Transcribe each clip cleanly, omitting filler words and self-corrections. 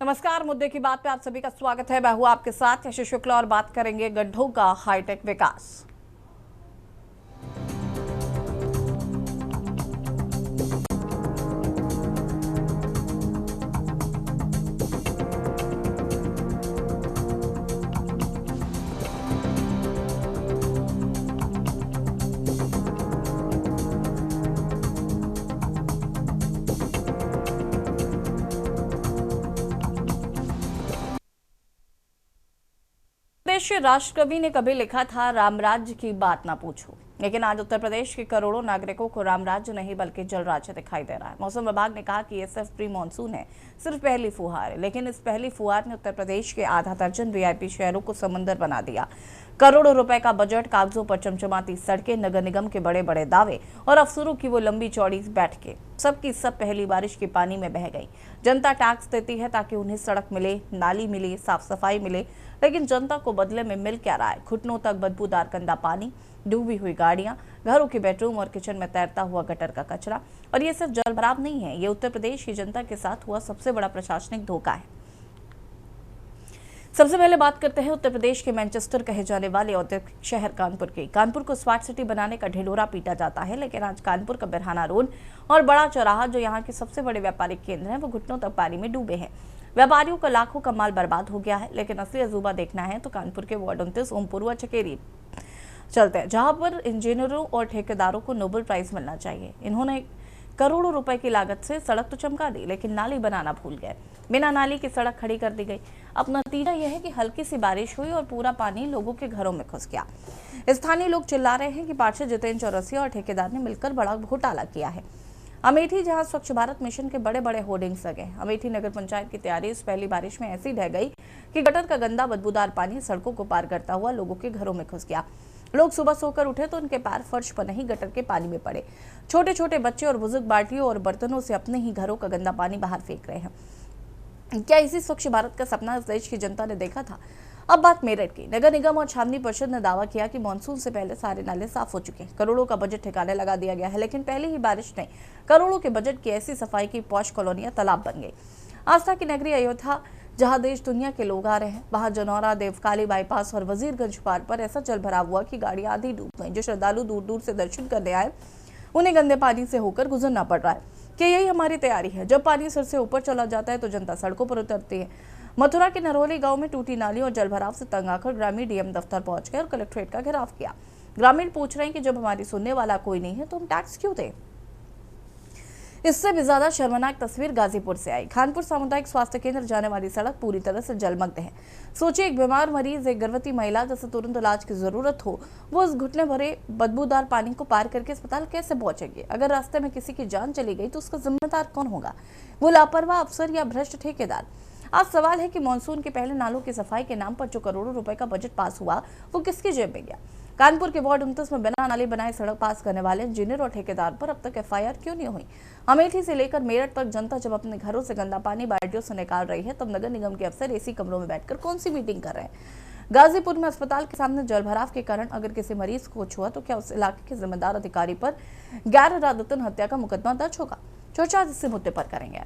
नमस्कार। मुद्दे की बात पे आप सभी का स्वागत है। मैं हूं आपके साथ यश शुक्ला और बात करेंगे गड्ढों का हाईटेक विकास। राष्ट्र कवि ने कभी लिखा था, राम राज्य की बात ना पूछो। लेकिन आज उत्तर प्रदेश के करोड़ों नागरिकों को राम राज्य नहीं बल्कि जल राज्य दिखाई दे रहा है। मौसम विभाग ने कहा कि ये सिर्फ प्री मानसून है, सिर्फ पहली फुहार है। लेकिन इस पहली फुहार ने उत्तर प्रदेश के आधा दर्जन वीआईपी शहरों को समंदर बना दिया। करोड़ों रुपए का बजट, कागजों पर चमचमाती सड़कें, नगर निगम के बड़े बड़े दावे और अफसरों की वो लंबी चौड़ी बैठकें, सबकी सब पहली बारिश के पानी में बह गई। जनता टैक्स देती है ताकि उन्हें सड़क मिले, नाली मिले, साफ सफाई मिले, लेकिन जनता को बदले में मिल क्या रहा है? घुटनों तक बदबूदार गंदा पानी, डूबी हुई गाड़ियां, घरों के बेडरूम और किचन में तैरता हुआ गटर का कचरा। और ये सिर्फ जल भराव नहीं है, ये उत्तर प्रदेश की जनता के साथ हुआ सबसे बड़ा प्रशासनिक धोखा है। सबसे पहले बात करते हैं उत्तर प्रदेश के मैनचेस्टर कहे जाने वाले औद्योगिक शहर कानपुर की। कानपुर को स्मार्ट सिटी बनाने का ढिंढोरा पीटा जाता है, लेकिन आज कानपुर का बिरहाना रोड और बड़ा चौराहा, जो यहाँ के सबसे बड़े व्यापारिक केंद्र हैं, वो घुटनों तक पानी में डूबे हैं। व्यापारियों का लाखों का माल बर्बाद हो गया है। लेकिन असली अजूबा देखना है तो कानपुर के वार्ड 29 ओमपुरवा चकेरी चलते हैं, जहां पर इंजीनियरों और ठेकेदारों को नोबेल प्राइज मिलना चाहिए। इन्होंने करोड़ों रुपए की लागत से सड़क तो चमका दी, लेकिन नाली बनाना भूल गए। बिना नाली की सड़क खड़ी कर दी गई। अब नतीजा यह है कि हल्की सी बारिश हुई और पूरा पानी लोगों के घरों में घुस गया। स्थानीय लोग चिल्ला रहे हैं कि पार्षद जितेंद्र चौरसिया और ठेकेदार ने मिलकर बड़ा घोटाला किया है। अमेठी, जहां स्वच्छ भारत मिशन के बड़े बड़े होर्डिंग्स लगे। अमेठी नगर पंचायत की तैयारी इस पहली बारिश में ऐसी ढह गई कि गटर का गंदा बदबूदार पानी सड़कों को पार करता हुआ लोगों के घरों में घुस गया। लोग सुबह सोकर उठे तो उनके पैर फर्श पर नहीं, गटर के पानी में पड़े। छोटे छोटे बच्चे और बुजुर्ग बाल्टियों और बर्तनों से अपने ही घरों का गंदा पानी बाहर फेंक रहे हैं। क्या इसी स्वच्छ भारत का सपना इस देश की जनता ने देखा था? अब बात मेरठ की। नगर निगम और छावनी परिषद ने दावा किया कि मानसून से पहले सारे नाले साफ हो चुके हैं। करोड़ों का बजट ठिकाने लगा दिया गया है, लेकिन पहली ही बारिश ने करोड़ों के बजट की ऐसी सफाई की पॉश कॉलोनियां तालाब बन गई। आस्था की नगरी अयोध्या, जहां देश दुनिया के लोग आ रहे हैं, वहां जनौरा, देवकाली बाईपास और वजीरगंज पार पर ऐसा जल भरा हुआ कि गाड़ियां आधी डूब गई। जो श्रद्धालु दूर दूर से दर्शन करने आए, उन्हें गंदे पानी से होकर गुजरना पड़ रहा है। कि यही हमारी तैयारी है? जब पानी सिर से ऊपर चला जाता है तो जनता सड़कों पर उतरती है। मथुरा के नरोली गांव में टूटी नाली और जलभराव से तंग आकर ग्रामीण डीएम दफ्तर पहुंच गए और कलेक्ट्रेट का घेराव किया। ग्रामीण पूछ रहे हैं कि जब हमारी सुनने वाला कोई नहीं है तो हम टैक्स क्यों दें? इससे भी ज्यादा शर्मनाक तस्वीर गाजीपुर से आई। खानपुर सामुदायिक स्वास्थ्य केंद्र जाने वाली सड़क पूरी तरह से जलमग्न है। सोचिए, एक बीमार मरीज, एक गर्भवती महिला जिसे तुरंत इलाज की जरूरत हो, वो उस घुटने भरे बदबूदार पानी को पार करके अस्पताल कैसे पहुंचेंगे? अगर रास्ते में किसी की जान चली गई तो उसका जिम्मेदार कौन होगा? वो लापरवाह अफसर या भ्रष्ट ठेकेदार? आज सवाल है कि मानसून के पहले नालों की सफाई के नाम पर जो करोड़ों रुपए का बजट पास हुआ, वो किसकी जेब में गया? कानपुर के वार्ड 29 में बिना नाली बनाए सड़क पास करने वाले इंजीनियर और ठेकेदार पर अब तक एफआईआर क्यों नहीं हुई? अमेठी से लेकर मेरठ तक जनता जब अपने घरों से गंदा पानी बाल्टियों से निकाल रही है, तब नगर निगम के अफसर एसी कमरों में बैठकर कौन सी मीटिंग कर रहे हैं? गाजीपुर में अस्पताल के सामने जलभराव के कारण अगर किसी मरीज को कुछ हुआ तो क्या उस इलाके के जिम्मेदार अधिकारी पर गैर इरादतन हत्या का मुकदमा दर्ज होगा? चर्चा इस मुद्दे पर करेंगे।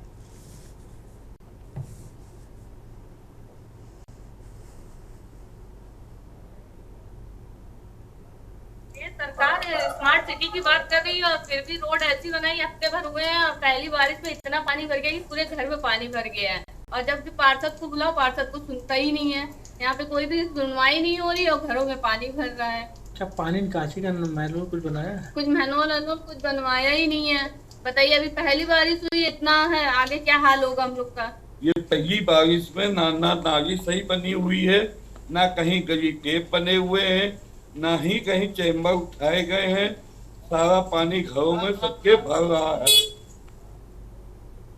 सरकार स्मार्ट सिटी की बात कर रही है और फिर भी रोड ऐसी बनाई, हफ्ते भर हुए हैं और पहली बारिश में इतना पानी भर गया कि पूरे घर में पानी भर गया है। और जब भी पार्षद को बुलाओ, पार्षद को सुनता ही नहीं है। यहाँ पे कोई भी सुनवाई नहीं हो रही और घरों में पानी भर रहा है। क्या पानी निकासी का मैनुअल कुछ बनाया है? कुछ मैनुअल कुछ बनवाया ही नहीं है। बताइए, अभी पहली बारिश हुई, इतना है, आगे क्या हाल होगा हम लोग का? ये पहली बारिश में ना नाली सही बनी हुई है, ना कहीं गली टेप बने हुए हैं, ना ही कहीं चैम्बर उठाए गए हैं। सारा पानी घरों में सबके भर रहा है।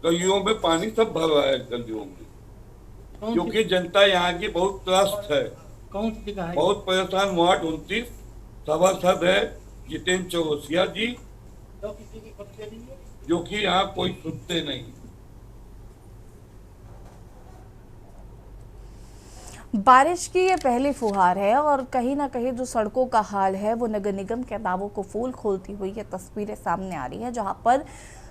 गलियों में पानी सब भर रहा है गलियों में, क्योंकि जनता यहाँ की बहुत त्रस्त है, कौन सी जगह है? बहुत परेशान। वार्ड 29 सभासद है जितेंद्र चौरसिया जी, जो कि यहाँ कोई सुनते नहीं। बारिश की ये पहली फुहार है और कहीं ना कहीं जो सड़कों का हाल है वो नगर निगम के दावों को फूल खोलती हुई ये तस्वीरें सामने आ रही है, जहां पर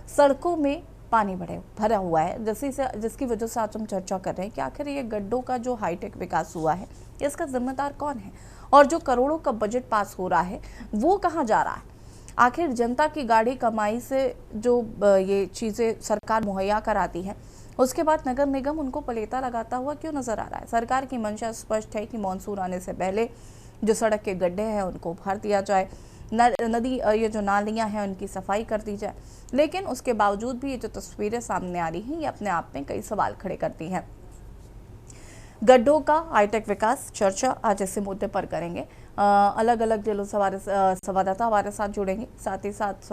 सड़कों में पानी भरा हुआ है, जिसकी वजह से आज हम चर्चा कर रहे हैं कि आखिर ये गड्ढों का जो हाईटेक विकास हुआ है इसका जिम्मेदार कौन है, और जो करोड़ों का बजट पास हो रहा है वो कहाँ जा रहा है। आखिर जनता की गाढ़ी कमाई से जो ये चीज़ें सरकार मुहैया कराती है, उसके बाद नगर निगम उनको पलेता लगाता हुआ क्यों नजर आ रहा है। सरकार की मंशा स्पष्ट है कि मानसून आने से पहले जो सड़क के गड्ढे हैं उनको भर दिया जाए, नदी ये जो नालियां हैं उनकी सफाई कर दी जाए, लेकिन उसके बावजूद भी ये जो तस्वीरें सामने आ रही हैं ये अपने आप में कई सवाल खड़े करती हैं। गड्ढों का हाईटेक विकास चर्चा आज इसी मुद्दे पर करेंगे। अलग अलग जिलों से हमारे संवाददाता हमारे साथ जुड़ेंगे, साथ ही साथ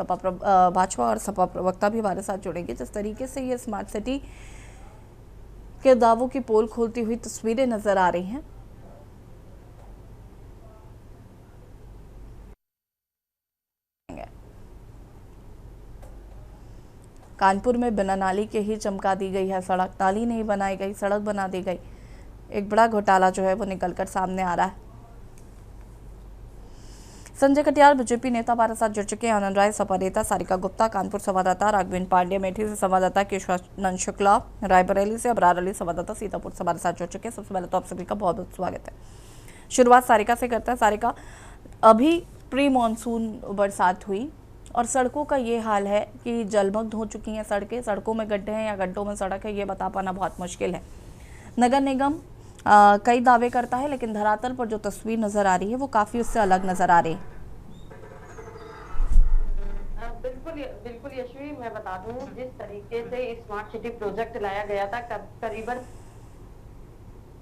भाजपा और सपा प्रवक्ता भी हमारे साथ जुड़ेंगे। जिस तरीके से ये स्मार्ट सिटी के दावों की पोल खोलती हुई तस्वीरें नजर आ रही हैं, कानपुर में बिना नाली के ही चमका दी गई है सड़क, नाली नहीं बनाई गई, सड़क बना दी गई। एक बड़ा घोटाला जो है वो निकलकर सामने आ रहा है। संजय कटियार बीजेपी नेता हमारे साथ जुड़ चुके हैं, आनंद राय सपा नेता, सारिका गुप्ता कानपुर संवाददाता, राघवेंद्र पांडे मेठी से संवाददाता, केशवानंद शुक्ला रायबरेली से, अबरार अली संवाददाता सीतापुर से हमारे साथ जुड़ चुके हैं। सबसे पहले तो आप सभी का बहुत बहुत स्वागत है। शुरुआत सारिका से करते हैं। सारिका, अभी प्री मानसून बरसात हुई और सड़कों का ये हाल है कि जलमग्न हो चुकी हैं सड़कें, सड़कों में गड्ढे हैं या गड्ढों में सड़क है ये बता पाना बहुत मुश्किल है। नगर निगम कई दावे करता है, लेकिन धरातल पर जो तस्वीर नजर आ रही है वो काफी उससे अलग नजर आ रही है। बिल्कुल यशवी, मैं बता दूं जिस तरीके से स्मार्ट सिटी प्रोजेक्ट लाया गया था, करीबन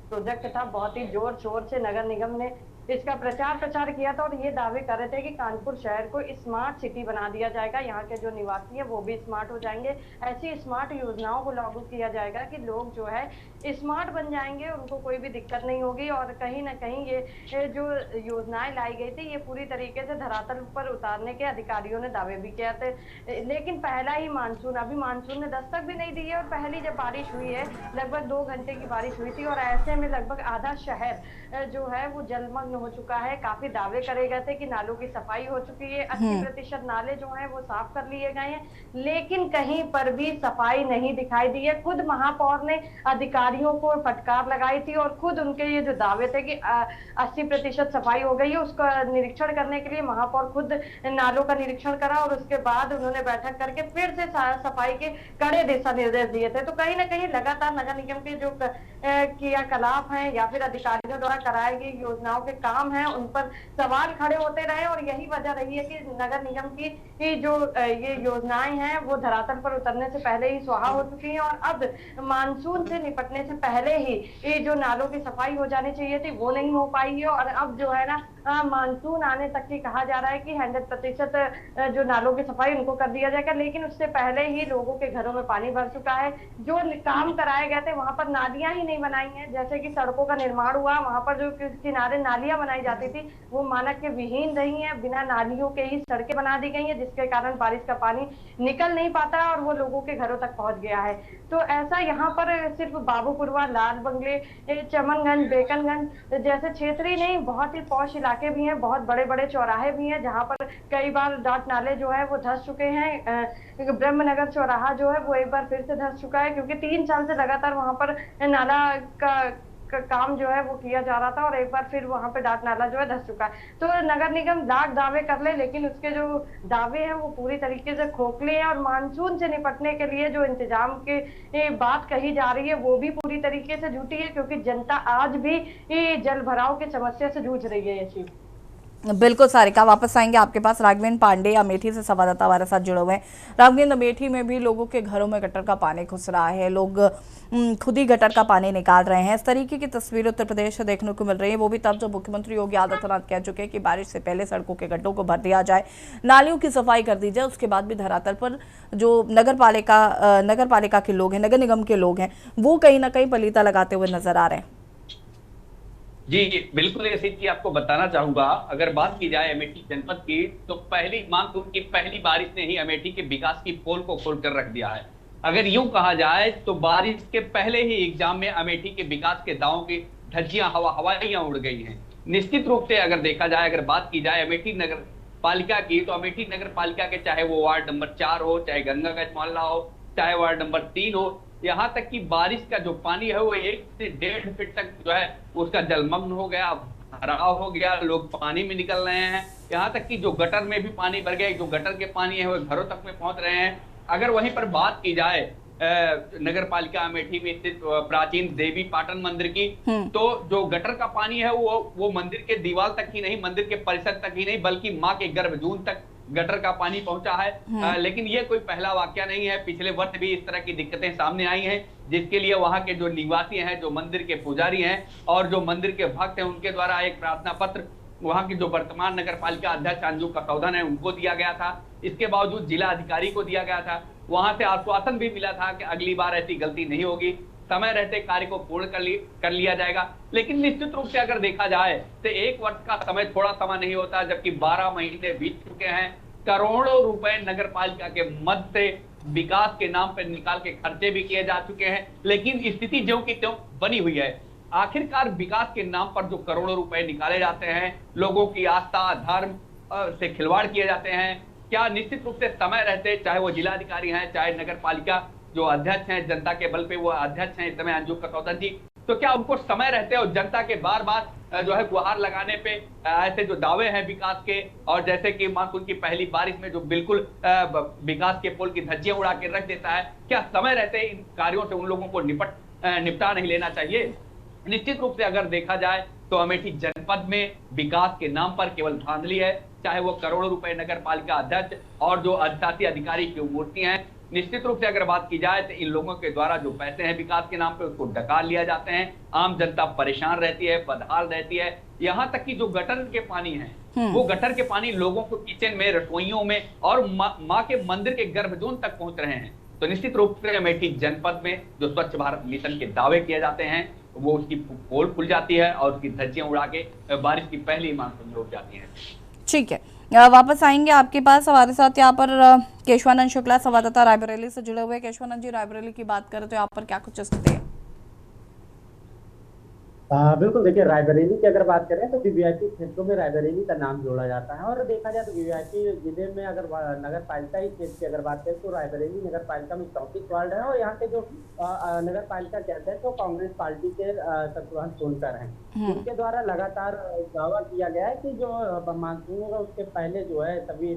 प्रोजेक्ट था, बहुत ही जोर शोर से नगर निगम ने इसका प्रचार किया था और ये दावे कर रहे थे कि कानपुर शहर को स्मार्ट सिटी बना दिया जाएगा, यहाँ के जो निवासी है वो भी स्मार्ट हो जाएंगे। ऐसी स्मार्ट योजनाओं को लागू किया जाएगा कि लोग जो है स्मार्ट बन जाएंगे, उनको कोई भी दिक्कत नहीं होगी। और कहीं ना कहीं ये जो योजनाएं लाई गई थी ये पूरी तरीके से धरातल पर उतारने के अधिकारियों ने दावे भी किया थे, लेकिन पहला ही मानसून, अभी मानसून ने दस्तक भी नहीं दी है और पहली जब बारिश हुई है लगभग 2 घंटे की बारिश हुई थी और ऐसे में लगभग आधा शहर जो है वो जलमग्न हो चुका है। काफी दावे करे गए थे कि नालों की सफाई हो चुकी है, 80% नाले जो हैं वो साफ कर लिए गए हैं, लेकिन कहीं पर भी सफाई नहीं दिखाई दी है। खुद महापौर ने अधिकारियों को फटकार लगाई थी और खुद उनके ये जो दावे थे कि 80% सफाई हो गई है उसका निरीक्षण करने के लिए महापौर खुद नालों का निरीक्षण करा और उसके बाद उन्होंने बैठक करके फिर से सफाई के कड़े दिशा निर्देश दिए थे। तो कहीं ना कहीं लगातार नगर निगम के जो क्रियाकलाप हैं या फिर अधिकारियों द्वारा कराई गई योजनाओं के काम हैं उन पर सवाल खड़े होते रहे और यही वजह रही है कि नगर निगम की जो ये योजनाएं हैं वो धरातल पर उतरने से पहले ही स्वाहा हो चुकी हैं और अब मानसून से निपटने से पहले ही ये जो नालों की सफाई हो जानी चाहिए थी वो नहीं हो पाई है और अब जो है ना मानसून आने तक ही कहा जा रहा है कि 100% जो नालों की सफाई उनको कर दिया जाएगा, लेकिन उससे पहले ही लोगों के घरों में पानी भर चुका है। जो काम कराए गए थे वहां पर नालियां ही नहीं बनाई हैं, जैसे कि सड़कों का निर्माण हुआ वहां पर जो किनारे नालियां बनाई जाती थी वो मानक के विहीन रही है, बिना नालियों के ही सड़कें बना दी गई है जिसके कारण बारिश का पानी निकल नहीं पाता और वो लोगों के घरों तक पहुंच गया है। तो ऐसा यहाँ पर सिर्फ बाबूपुरवा, लाल बंगले, चमनगंज, बेकनगंज जैसे क्षेत्र ही नहीं, बहुत ही पौष इलाके भी हैं, बहुत बड़े बड़े चौराहे भी हैं जहाँ पर कई बार डाट नाले जो है वो धंस चुके हैं। ब्रह्मनगर चौराहा जो है वो एक बार फिर से धंस चुका है क्योंकि 3 साल से लगातार वहां पर नाला का काम जो है वो किया जा रहा था और एक बार फिर वहां पे डाट नाला जो है धंस चुका है। तो नगर निगम लाख दावे कर ले लेकिन उसके जो दावे हैं वो पूरी तरीके से खोखले हैं और मानसून से निपटने के लिए जो इंतजाम की बात कही जा रही है वो भी पूरी तरीके से झूठी है क्योंकि जनता आज भी जल भराव की समस्या से जूझ रही है। ये बिल्कुल सारिका, वापस आएंगे आपके पास। राघवेंद्र पांडे अमेठी से संवाददाता हमारे साथ जुड़े हुए हैं। राघवेंद्र, अमेठी में भी लोगों के घरों में गटर का पानी घुस रहा है, लोग खुद ही गटर का पानी निकाल रहे हैं। इस तरीके की तस्वीरें उत्तर प्रदेश से देखने को मिल रही है, वो भी तब जब मुख्यमंत्री योगी आदित्यनाथ कह चुके हैं कि बारिश से पहले सड़कों के गड्ढों को भर दिया जाए, नालियों की सफाई कर दी जाए। उसके बाद भी धरातल पर जो नगर पालिका के लोग हैं, नगर निगम के लोग हैं, वो कहीं ना कहीं पलीता लगाते हुए नजर आ रहे हैं। जी बिल्कुल, ऐसी चीज आपको बताना चाहूंगा। अगर बात की जाए अमेठी जनपद की तो पहली मानसून की पहली बारिश ने ही अमेठी के विकास की पोल को खोलकर रख दिया है। अगर यूं कहा जाए तो बारिश के पहले ही एग्जाम में अमेठी के विकास के दावों की धज्जियां हवाइयां उड़ गई हैं। निश्चित रूप से अगर देखा जाए, अगर बात की जाए अमेठी नगर पालिका की, तो अमेठी नगर पालिका के चाहे वो वार्ड नंबर 4 हो, चाहे गंगागंज मोहल्ला हो, चाहे वार्ड नंबर 3 हो, यहाँ तक कि बारिश का जो पानी है वो 1 से 1.5 फीट तक जो है उसका जलमग्न हो गया, भराव हो गया, लोग पानी में निकल रहे हैं। यहाँ तक कि जो गटर में भी पानी भर गया, जो गटर के पानी है वो घरों तक में पहुंच रहे हैं। अगर वहीं पर बात की जाए नगर पालिका अमेठी में स्थित प्राचीन देवी पाटन मंदिर की, तो जो गटर का पानी है वो मंदिर के दीवार तक ही नहीं, मंदिर के परिसर तक ही नहीं, बल्कि माँ के गर्भजून तक गटर का पानी पहुंचा है। लेकिन ये कोई पहला वाकया नहीं है, पिछले वर्ष भी इस तरह की दिक्कतें सामने आई हैं, जिसके लिए वहां के जो निवासी हैं, जो मंदिर के पुजारी हैं और जो मंदिर के भक्त हैं, उनके द्वारा एक प्रार्थना पत्र वहां की जो वर्तमान नगर पालिका अध्यक्ष अंजू कसौदन है उनको दिया गया था। इसके बावजूद जिला अधिकारी को दिया गया था, वहां से आश्वासन भी मिला था कि अगली बार ऐसी गलती नहीं होगी, समय रहते कार्य को पूर्ण कर लिया जाएगा। लेकिन निश्चित रूप से अगर देखा जाए तो 1 वर्ष का समय थोड़ा समय नहीं होता, जबकि 12 महीने बीत चुके हैं। करोड़ों रुपए नगर पालिका के मद से विकास के नाम पर निकाल के खर्चे भी किए जा चुके हैं, लेकिन स्थिति ज्यों की त्यों बनी हुई है। आखिरकार विकास के नाम पर जो करोड़ों रुपए निकाले जाते हैं, लोगों की आस्था धर्म से खिलवाड़ किए जाते हैं, क्या निश्चित रूप से समय रहते, चाहे वो जिलाधिकारी हैं, चाहे नगर पालिका जो अध्यक्ष हैं, जनता के बल पे वो अध्यक्ष हैं इस समय अंजू कसौदन जी, तो क्या उनको समय रहते और जनता के बार बार जो है गुहार लगाने पे ऐसे जो दावे हैं विकास के, और जैसे कि मानसून की पहली बारिश में जो बिल्कुल विकास के पुल की धज्जियां उड़ा के रख देता है, क्या समय रहते इन कार्यों से उन लोगों को निपटा नहीं लेना चाहिए? निश्चित रूप से अगर देखा जाए तो अमेठी जनपद में विकास के नाम पर केवल धांधली है, चाहे वो करोड़ों रुपए नगर पालिका अध्यक्ष और जो अधिशासी अधिकारी की मूर्ति हैं। निश्चित रूप से अगर बात की जाए तो इन लोगों के द्वारा जो पैसे हैं विकास के नाम पे उसको डकार लिया जाते हैं, आम जनता परेशान रहती है, बदहाल रहती है। यहाँ तक कि जो गटर के पानी है वो गटर के पानी लोगों को किचन में, रसोइयों में और माँ के मंदिर के गर्भजोन तक पहुंच रहे हैं। तो निश्चित रूप से अमेठी जनपद में जो स्वच्छ भारत मिशन के दावे किए जाते हैं वो उसकी पोल खुल जाती है और उसकी धज्जियां उड़ा के बारिश की पहली मानसून रुक जाती है। ठीक है, वापस आएंगे आपके पास। हमारे साथ यहाँ पर केशवानंद शुक्ला संवाददाता रायबरेली से जुड़े हुए। केशवानंद जी, रायबरेली की बात करें तो यहाँ पर क्या कुछ स्थिति है? बिल्कुल, देखिए रायबरेली की अगर बात करें तो वीवीआईपी क्षेत्रों में रायबरेली का नाम जोड़ा जाता है, और देखा जाए तो वीवीआईपी जिले में अगर नगर पालिका ही क्षेत्र की अगर बात करें तो रायबरेली नगर पालिका में 34 वार्ड है, और यहाँ के जो नगर पालिका के अध्यक्ष वो कांग्रेस पार्टी के शत्रुघ्न सोनकर हैं। उनके द्वारा लगातार दावा किया गया है कि जो मानसून होगा उसके पहले जो है सभी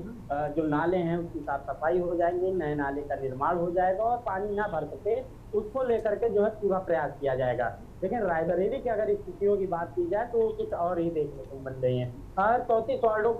जो नाले हैं उसकी साफ सफाई हो जाएंगी, नए नाले का निर्माण हो जाएगा और पानी ना भर सके उसको लेकर के जो है पूरा प्रयास किया जाएगा। लेकिन रायबरेली की अगर स्थितियों की बात की जाए तो कुछ और ही देखने को मिल रही है। 34 वार्डों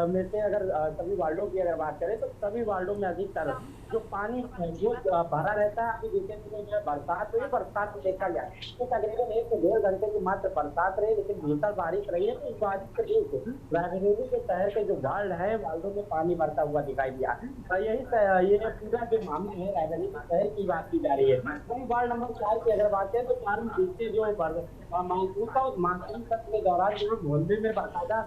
में से अगर सभी वार्डों की अगर बात करें तो सभी वार्डों में अधिकतर जो पानी जो भरा रहता है, अभी देखते हैं जो बरसात हुई, बरसात में देखा गया तो तकरीबन 1 से 1.5 घंटे की मात्र बरसात रही, लेकिन भीतर बारिश रही है। तो इस बारिश के बीच रायबरेली के शहर के जो वार्ड है, वार्डों में पानी भरता हुआ दिखाई दिया। ये पूरा जो मामला है रायबरेली शहर की बात की जा रही है। वार्ड नंबर 4 की अगर बात करें तो 4 में बीते जो मानसून का उस मानसून सत्र के दौरान जो मोहल्ले में बाकायदा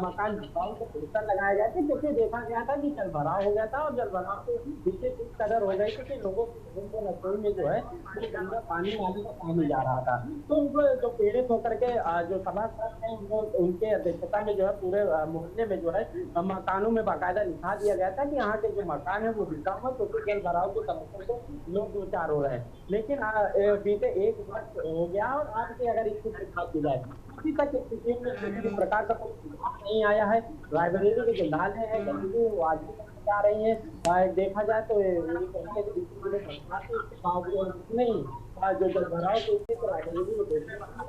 मकान झुकाव को पोस्टर लगाया गया था, जिससे देखा गया था कि जल भराव हो गया था, और जल भराव से पीछे इस कदर हो गई थी कि लोगों के रसोई में जो है वो गंदा पानी नाली का पानी जा रहा था। तो उनको जो पीड़ित होकर के जो सभासद हैं उनके अध्यक्षता में जो है पूरे मोहल्ले में जो है मकानों में बाकायदा लिखा दिया गया था कि यहाँ के जो मकान है वो बिका हुआ, क्योंकि जल भराव की समस्या से लोग दो चार हो रहे हैं। लेकिन बीते 1 वर्ष हो गया और आज के अगर इसकी बात की जाए अभी तक स्थिति में किसी प्रकार का कोई सुधार नहीं आया है। रायबरेली के जो नाले हैं गंदगी वो आज भी जा रही है। देखा जाए तो नहीं जो जल भराव की स्थिति रायबरेली में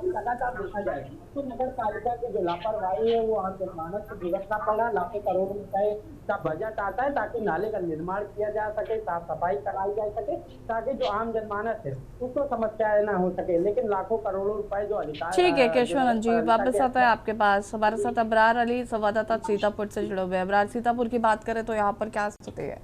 लगातार देखा जाए तो नगर पालिका की जो लापरवाही है वो आम जनमानस को भुगतना पड़ा। लाखों करोड़ों रुपए का बजट आता है ताकि नाले का निर्माण किया जा सके, साफ सफाई कराई जा सके, ताकि जो आम जनमानस है उसको समस्याएं ना हो सके, लेकिन लाखों करोड़ों रुपए जो अधिकार। ठीक है केशवानंद जी, वापस आता है आपके पास। हमारे साथ अबरार अली संवाददाता सीतापुर से जुड़े हुए। अबरार, सीतापुर की बात करें तो यहाँ पर क्या स्थिति है?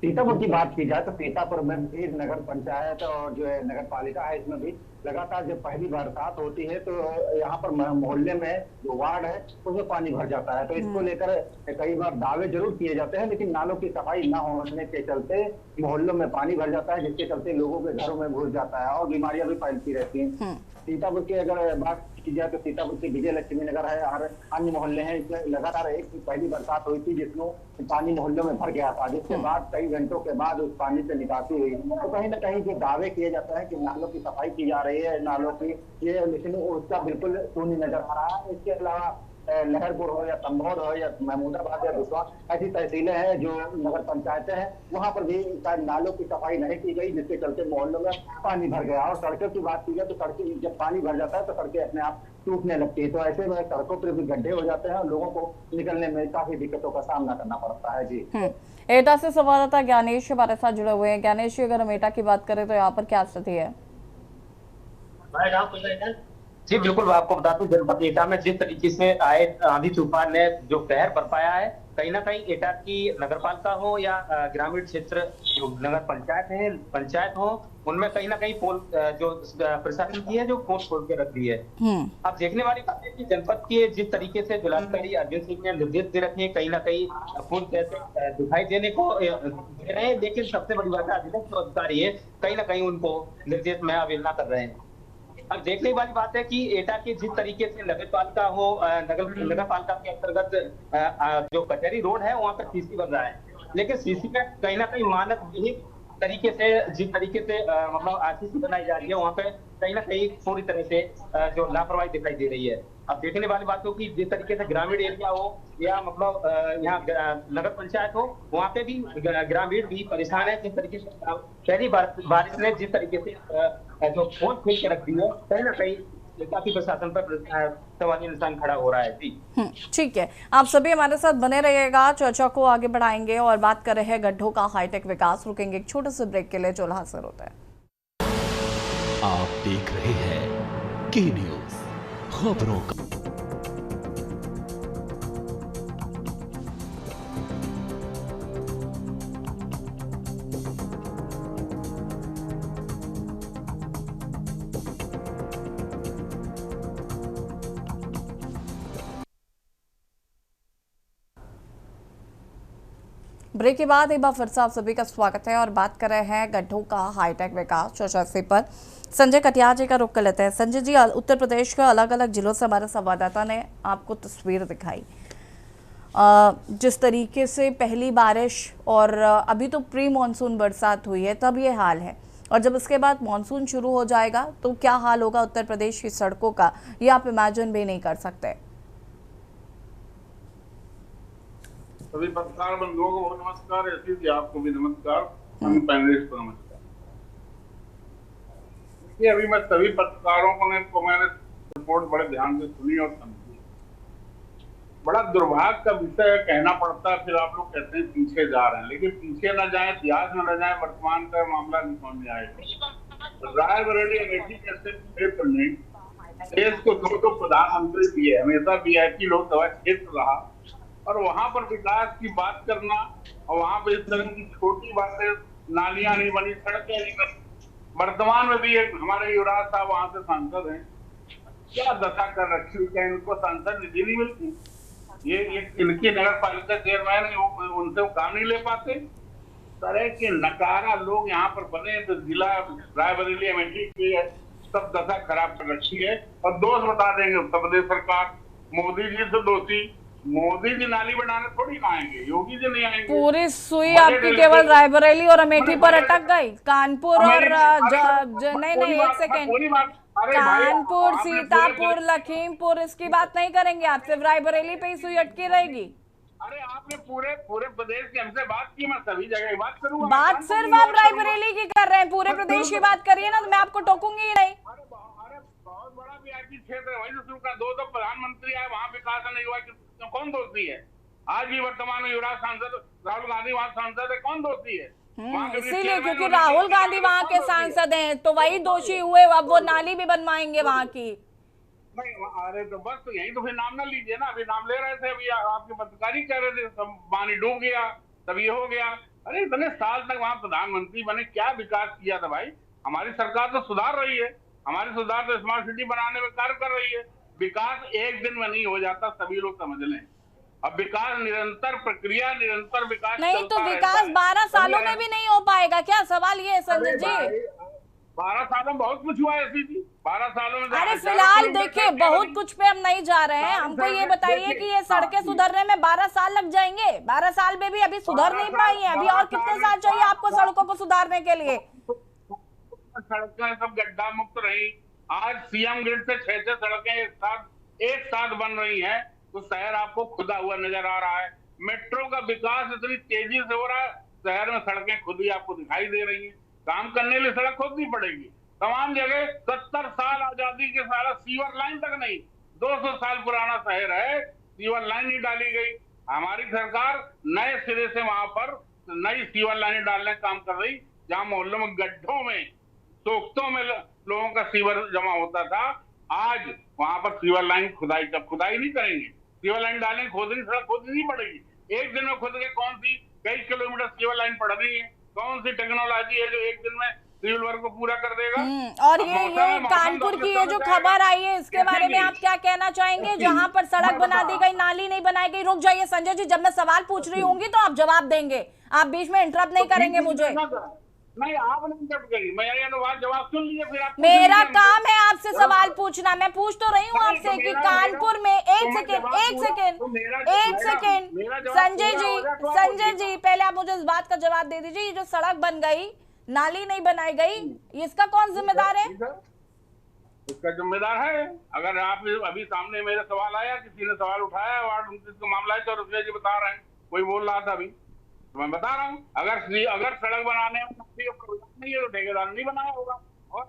सीतापुर की बात की जाए तो सीतापुर में भी नगर पंचायत और जो है नगर पालिका है, इसमें भी लगातार जब पहली बरसात होती है तो यहाँ पर मोहल्ले में जो वार्ड है उसमें पानी भर जाता है। तो इसको लेकर कई बार दावे जरूर किए जाते हैं, लेकिन नालों की सफाई न होने के चलते मोहल्लों में पानी भर जाता है, जिसके चलते लोगों के घरों में घुस जाता है और बीमारियां भी फैलती रहती हैं। सीतापुर की अगर बात की जाए तो सीतापुर की विजय लक्ष्मी नगर है और अन्य मोहल्ले हैं, इसमें लगातार एक पहली बरसात हुई थी जिसमें पानी मोहल्लों में भर गया था, जिसके बाद कई घंटों के बाद उस पानी से निकासी हुई। तो कहीं ना कहीं जो दावे किए जाते हैं कि नालों की सफाई की जा रही है नालों की, ये लेकिन उसका बिल्कुल शून्य नजर आ रहा है। इसके अलावा लहरपुर हो या तंभौर हो या महमूदाबाद या दुसवा, ऐसी तहसीलें हैं जो नगर पंचायतें हैं, वहां पर भी नालों की सफाई नहीं की गई, जिसके चलते मोहल्लों में पानी भर गया। और सड़कों की बात की जाए तो सड़कें जब पानी भर जाता है तो सड़कें अपने आप टूटने लगती है, तो ऐसे में सड़कों पर भी गड्ढे हो जाते हैं और लोगों को निकलने में काफी दिक्कतों का सामना करना पड़ता है। जी, एटा से संवाददाता ज्ञानेश हमारे साथ जुड़े हुए हैं। ज्ञानेश जी, अगर हम एटा की बात करें तो यहाँ पर क्या स्थिति है? जी बिल्कुल, आपको बता दूं जनपद एटा में जिस तरीके से आए आंधी तूफान ने जो कहर बरपाया है, कहीं ना कहीं एटा की नगरपालिका हो या ग्रामीण क्षेत्र जो नगर पंचायत हो, उनमें कहीं ना कहीं पोल जो प्रशासन की है जो पोल खोल के रख दी है। अब देखने वाली बात है कि जनपद के जिस तरीके से जिलाधिकारी अर्जुन सिंह ने निर्देश दे रखे हैं, कहीं ना कहीं पुल कैसे दिखाई देने को दे रहे हैं, लेकिन सबसे बड़ी बात है अधिकारी है कहीं ना कहीं उनको निर्देश में अवहेलना कर रहे हैं। अब देखने वाली बात है कि एटा के जिस तरीके से नगर पालिका हो, नगर पालिका के अंतर्गत जो कचहरी रोड है वहाँ पर सीसी बन रहा है, लेकिन सीसी का कहीं ना कहीं मानक विहित तरीके से जिस तरीके से मतलब आरसीसी बनाई जा रही है, वहाँ पे कहीं ना कहीं पूरी तरह से जो लापरवाही दिखाई दे रही है। अब देखने वाली बात हो कि जिस तरीके से ग्रामीण एरिया हो या मतलब यहाँ नगर पंचायत हो, वहाँ पे भी ग्रामीण भी परेशान है। जिस तरीके से पहली बारिश ने जिस तरीके से जो पोल खोल के रख दी है, कहीं ना कहीं काफी प्रशासन पर सवालिया निशान खड़ा हो रहा है। जी ठीक है, आप सभी हमारे साथ बने रहिएगा, चर्चा को आगे बढ़ाएंगे और बात कर रहे हैं गड्ढों का हाईटेक विकास। रुकेंगे एक छोटे से ब्रेक के लिए, जो हासिल होता है। आप देख रहे हैं के न्यूज खबरों का। ब्रेक के बाद एक बार फिर से आप सभी का स्वागत है और बात कर रहे हैं गड्ढों का हाईटेक विकास। चर्चा से पर संजय कटियार जी का रुख कर लेते हैं। संजय जी, उत्तर प्रदेश के अलग अलग जिलों से हमारे संवाददाता ने आपको तस्वीर दिखाई, जिस तरीके से पहली बारिश और अभी तो प्री मानसून बरसात हुई है तब ये हाल है, और जब इसके बाद मानसून शुरू हो जाएगा तो क्या हाल होगा उत्तर प्रदेश की सड़कों का, ये आप इमेजिन भी नहीं कर सकते। सभी पत्रकार बंधुओं को बहुत नमस्कार, ऐसी जी आपको भी नमस्कार, हम पैनलिस्ट को नमस्कार। देखिए, अभी मैं सभी पत्रकारों को मैंने रिपोर्ट बड़े ध्यान से सुनी और समझी। बड़ा दुर्भाग्य का विषय कहना पड़ता है, फिर आप लोग कहते हैं पीछे जा रहे हैं, लेकिन पीछे न जाए, इतिहास में न जाए, वर्तमान का मामला नहीं समझ में आएगा। रायबरेली अमेठी जैसे क्षेत्र में देश को दो प्रधानमंत्री दिए, हमेशा वीआईपी लोकसभा क्षेत्र रहा, और वहां पर विकास की बात करना और वहां पर इस तरह की छोटी बातें, नालियां नहीं बनी, सड़कें नहीं बनी। वर्तमान में भी एक हमारे युवराज साहब वहां से सांसद हैं, क्या दशा कर रखी हुई है, इनको सांसद निधि नहीं मिलती, ये इनकी नगर पालिका चेयरमैन है, उनसे वो काम नहीं ले पाते। तरह के नकारा लोग यहाँ पर बने, तो जिला रायबरेली अमेठी की सब दशा खराब कर रखी है। और दोष बता देंगे उत्तर प्रदेश सरकार, मोदी जी से दोषी। मोदी जी नाली बनाने थोड़ी ना आएंगे, योगी जी नहीं आएंगे। पूरी सुई आपकी केवल रायबरेली और अमेठी पर अटक गई, कानपुर और नहीं एक सेकेंड, कानपुर, सीतापुर, लखीमपुर, इसकी बात नहीं करेंगे आप, सिर्फ रायबरेली पे ही सुई अटकी रहेगी। अरे आपने पूरे प्रदेश की हमसे बात की, मैं सभी जगह बात करूंगा। बात सिर्फ आप रायबरेली की कर रहे हैं, पूरे प्रदेश की बात करिए ना, तो मैं आपको टोकूंगी ही नहीं। बहुत बड़ा वीआईपी क्षेत्र है, वही तो शुरू का, दो प्रधानमंत्री आए, वहाँ विकास नहीं हुआ, कौन दोषी है? आज भी वर्तमान में युवराज सांसद राहुल गांधी वहाँ सांसद है, कौन दोषी है? इसीलिए क्योंकि राहुल गांधी वहाँ के सांसद हैं, तो वही दोषी हुए, अब वो नाली भी बनवाएंगे वहाँ की। नहीं, अरे तो बस तो यही तो फिर नाम ना लीजिए ना, अभी नाम ले रहे थे, अभी आपके पत्रकारी कह रहे थे सब पानी डूब गया, तब ये हो गया। अरे इतने साल तक वहाँ प्रधानमंत्री बने, क्या विकास किया था भाई? हमारी सरकार तो सुधार रही है, हमारी सुधार तो स्मार्ट सिटी बनाने में कार्य कर रही है। विकास एक दिन में नहीं हो जाता, सभी लोग समझ लें। अब विकास निरंतर प्रक्रिया, निरंतर विकास नहीं तो विकास 12 सालों में भी नहीं हो पाएगा क्या? सवाल ये है संजय जी। 12 सालों में बहुत कुछ हुआ है ऐसी जी, 12 सालों में। अरे फिलहाल देखिए बहुत कुछ पे हम नहीं जा रहे हैं। हमको ये बताइए कि ये सड़कें सुधरने में 12 साल लग जाएंगे? 12 साल में भी अभी सुधर नहीं पाई है। अभी और कितने साल चाहिए आपको सड़कों को सुधारने के लिए? सड़कें सब गड्ढा मुक्त रही। आज सीएम ग्रिड से 6 सड़कें एक साथ बन रही हैं, तो शहर आपको खुदा हुआ नजर आ रहा है। मेट्रो का विकास इतनी तेजी से हो रहा है, शहर में सड़कें खुद ही आपको दिखाई दे रही हैं। काम करने के लिए सड़क खोदनी पड़ेगी। तमाम जगह 70 साल आजादी के सारा सीवर लाइन तक नहीं, 200 साल पुराना शहर है, सीवर लाइन नहीं डाली गई। हमारी सरकार नए सिरे से वहां पर नई सीवर लाइन डालने का काम कर रही, जहां मोहल्लों में गड्ढों में, सोख्तों में लोगों का सीवर जमा होता था। आज वहां पर सीवर लाइन खुदाई नहीं करेंगे, सीवर लाइन डालेंगे, सड़क खोदनी नहीं पड़ेगी। एक दिन में खुद के कौन सी कई किलोमीटर सीवर लाइन पड़ रही है? कौन सी टेक्नोलॉजी है जो एक दिन में सिविल वर्क को पूरा कर देगा? और ये कानपुर की ये जो खबर आई है, इसके बारे में आप क्या कहना चाहेंगे? जहां पर सड़क बना दी गई, नाली नहीं बनाई गई। रुक जाइए संजय जी, जब मैं सवाल पूछ रही होंगी तो आप जवाब देंगे, आप बीच में इंटरप्ट नहीं करेंगे मुझे। नहीं, आपने इंटरप्ट करी, मेरी अनुवाद जवाब सुन लीजिए, फिर आप। मेरा काम है आपसे सवाल पूछना। मैं पूछ तो रही हूँ आपसे कि कानपुर में एक सेकेंड संजय जी पहले आप मुझे इस बात का जवाब दे दीजिए। ये जो सड़क बन गई, नाली नहीं बनाई गई, इसका कौन जिम्मेदार है? इसका जिम्मेदार है, अगर आप अभी सामने मेरा सवाल आया, किसी ने सवाल उठाया, वार्ड 29 का मामला है, तो जी बता रहे हैं, कोई बोल रहा था अभी, तो मैं बता रहा हूँ। अगर सड़क बनाने में नहीं है तो ठेकेदार नहीं बनाया होगा, और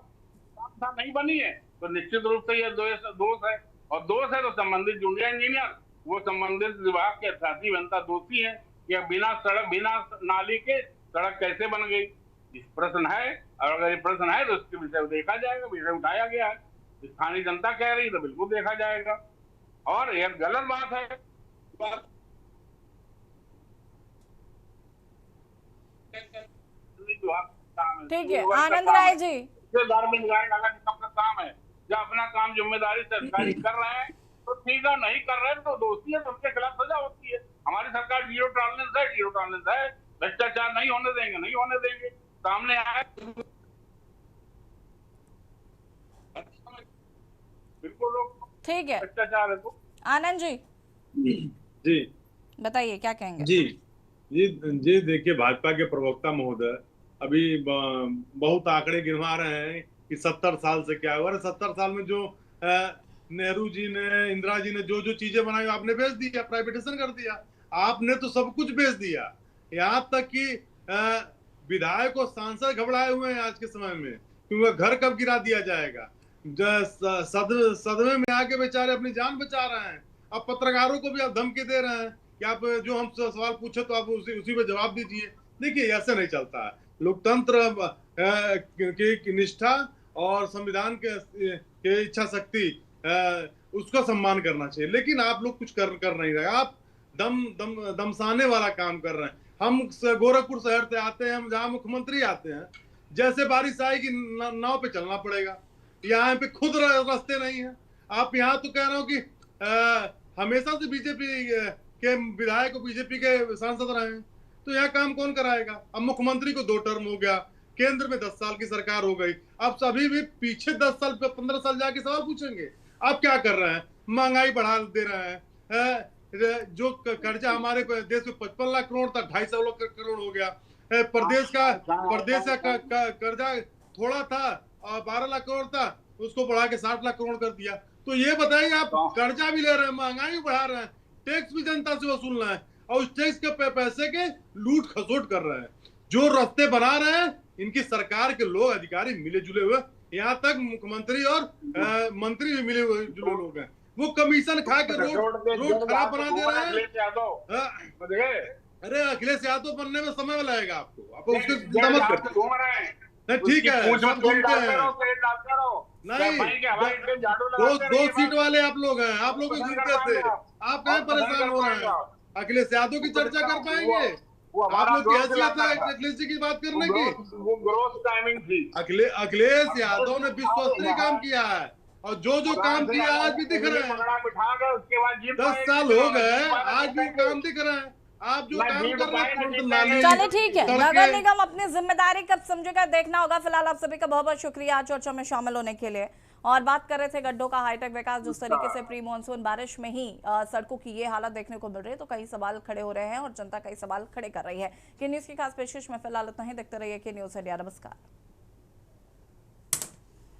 नहीं बनी है तो निश्चित रूप से ये दोष है, और दोष है तो संबंधित जूनियर इंजीनियर, वो संबंधित विभाग के अथॉरिटी अभियंता दोषी है कि बिना नाली के सड़क कैसे बन गई। इस प्रश्न है, और अगर ये प्रश्न है तो उसके विषय देखा जाएगा, विषय उठाया गया है, स्थानीय जनता कह रही तो बिल्कुल देखा जाएगा। और यह गलत बात है, ठीक है आनंद राय जी, नगर निगम का काम है, जब अपना काम जिम्मेदारी से अधिकारी कर रहे हैं तो ठीक है, नहीं कर रहे हैं तो दोषी है, तो उनके खिलाफ सजा होती है। हमारी सरकार जीरो टॉलरेंस है, भ्रष्टाचार नहीं होने देंगे। सामने आए बिल्कुल लोग, ठीक है भ्रष्टाचार है तो। आनंद जी बताइए क्या कहेंगे? जी देखिए, भाजपा के प्रवक्ता महोदय अभी बहुत आंकड़े गिनवा रहे हैं कि 70 साल से क्या हुआ। 70 साल में जो नेहरू जी ने, इंदिरा जी ने जो चीजें बनाई आपने बेच दिया, प्राइवेटाइजेशन कर दिया। आपने तो सब कुछ बेच दिया, यहाँ तक कि विधायक और सांसद घबराए हुए हैं आज के समय में, क्योंकि घर कब गिरा दिया जाएगा। सदमे में आके बेचारे अपनी जान बचा रहे हैं। अब पत्रकारों को भी आप धमकी दे रहे हैं कि आप जो हम सवाल पूछे तो आप उसी पे जवाब दीजिए। देखिए ऐसे नहीं चलता है। लोकतंत्र की निष्ठा और संविधान के इच्छा शक्ति उसका सम्मान करना चाहिए, लेकिन आप लोग कुछ कर नहीं रहे। आप दमसाने वाला काम कर रहे हैं। हम गोरखपुर शहर से आते हैं, हम जहाँ मुख्यमंत्री आते हैं, जैसे बारिश आएगी नाव पे चलना पड़ेगा। यहाँ पे खुद रास्ते नहीं है। आप यहाँ तो कह रहे हो कि हमेशा से बीजेपी के विधायक और बीजेपी के सांसद रहे हैं, तो यह काम कौन कराएगा? अब मुख्यमंत्री को 2 टर्म हो गया, केंद्र में 10 साल की सरकार हो गई, अब सभी भी पीछे 10 साल 15 साल जाके सवाल पूछेंगे आप क्या कर रहे हैं? महंगाई बढ़ा दे रहे हैं, जो कर्जा हमारे देश में 55 लाख करोड़ था, 250 करोड़ हो गया। प्रदेश का कर्जा थोड़ा था, 12 लाख करोड़ था, उसको बढ़ा के 60 लाख करोड़ कर दिया। तो ये बताइए, आप कर्जा भी ले रहे हैं, महंगाई भी बढ़ा रहे हैं, टैक्स भी जनता से वसूल रहे हैं, और उस टैक्स के पैसे के लूट खसोट कर रहे हैं। जो रास्ते बना रहे हैं इनकी सरकार के लोग, अधिकारी मिले जुले हुए, यहाँ तक मुख्यमंत्री और मंत्री भी मिले हुए जुले लोग हैं। वो कमीशन खा के रोड खराब बना दे रहे हैं। अरे अखिलेश यादव बनने में समय लगेगा आपको उसके चिंता मत करिए। ठीक है, सब घूमते हैं। नहीं, 2 सीट वाले आप लोग हैं, आप लोग भी घूमते थे। आप कहाँ परेशान हो रहे हैं? अखिलेश यादव की चर्चा कर पाएंगे? वो आप हमारा लोग की ग्रोथ हैसियत लाता है था। अखिलेश जी की बात करने की? वो ग्रोथ टाइमिंग थी। अखिलेश यादव ने विश्वस्तरीय काम किया है और जो काम किया आज भी दिख रहे हैं। पकड़ा बिठा गए, उसके बाद जीत 10 पाए, साल हो गए, जीत पाए, आज भी जीतेंगे। काम दिख रहे हैं। आप जो ना काम जीत कर रहे पाए, हैं, जीतेंगे। नाली, चलिए ठीक है, सड़कें। नगर निगम अपनी जिम्मेदारी कब समझेगा देखना होगा। फिलहाल आप सभी का बहुत बहुत शुक्रिया चर्चा में शामिल होने के लिए। और बात कर रहे थे गड्ढों का हाईटेक विकास, जिस तरीके से प्री मानसून बारिश में ही सड़कों की ये हालत देखने को मिल रही है, तो कई सवाल खड़े हो रहे हैं और जनता कई सवाल खड़े कर रही है। के न्यूज की खास पेशकश में फिलहाल इतना ही। देखते रहिए के न्यूज इंडिया। नमस्कार।